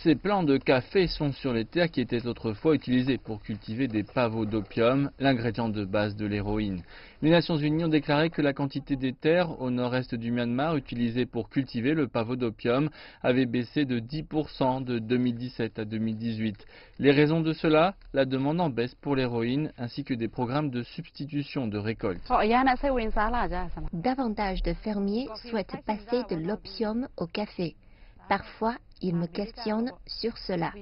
Ces plants de café sont sur les terres qui étaient autrefois utilisées pour cultiver des pavots d'opium, l'ingrédient de base de l'héroïne. Les Nations Unies ont déclaré que la quantité des terres au nord-est du Myanmar utilisées pour cultiver le pavot d'opium avait baissé de 10% de 2017 à 2018. Les raisons de cela, la demande en baisse pour l'héroïne ainsi que des programmes de substitution de récolte. Davantage de fermiers souhaitent passer de l'opium au café. Parfois, ils me questionnent sur cela.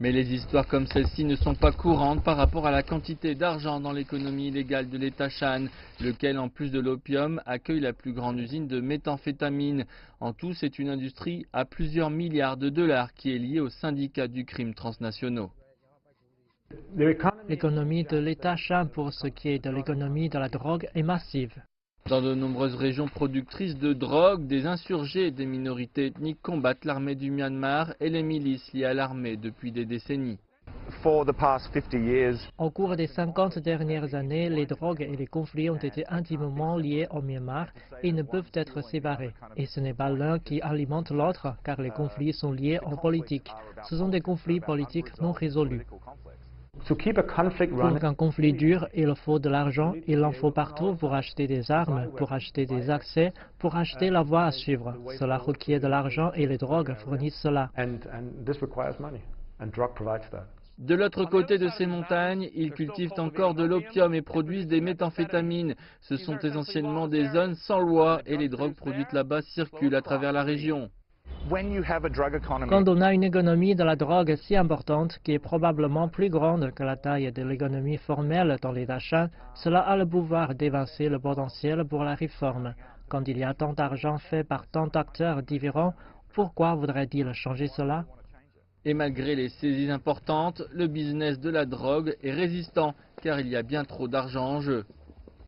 Mais les histoires comme celle-ci ne sont pas courantes par rapport à la quantité d'argent dans l'économie illégale de l'État Shan, lequel, en plus de l'opium, accueille la plus grande usine de méthamphétamine. En tout, c'est une industrie à plusieurs milliards de dollars qui est liée aux syndicats du crime transnationaux. L'économie de l'État Shan pour ce qui est de l'économie de la drogue est massive. Dans de nombreuses régions productrices de drogue, des insurgés et des minorités ethniques combattent l'armée du Myanmar et les milices liées à l'armée depuis des décennies. Au cours des 50 dernières années, les drogues et les conflits ont été intimement liés au Myanmar et ne peuvent être séparés. Et ce n'est pas l'un qui alimente l'autre, car les conflits sont liés aux politiques. Ce sont des conflits politiques non résolus. Pour qu'un conflit dure, il faut de l'argent, il en faut partout pour acheter des armes, pour acheter des accès, pour acheter la voie à suivre. Cela requiert de l'argent et les drogues fournissent cela. De l'autre côté de ces montagnes, ils cultivent encore de l'opium et produisent des méthamphétamines. Ce sont essentiellement des zones sans loi et les drogues produites là-bas circulent à travers la région. Quand on a une économie de la drogue si importante, qui est probablement plus grande que la taille de l'économie formelle dans l'État Shan, cela a le pouvoir d'évincer le potentiel pour la réforme. Quand il y a tant d'argent fait par tant d'acteurs différents, pourquoi voudrait-il changer cela? Et malgré les saisies importantes, le business de la drogue est résistant, car il y a bien trop d'argent en jeu.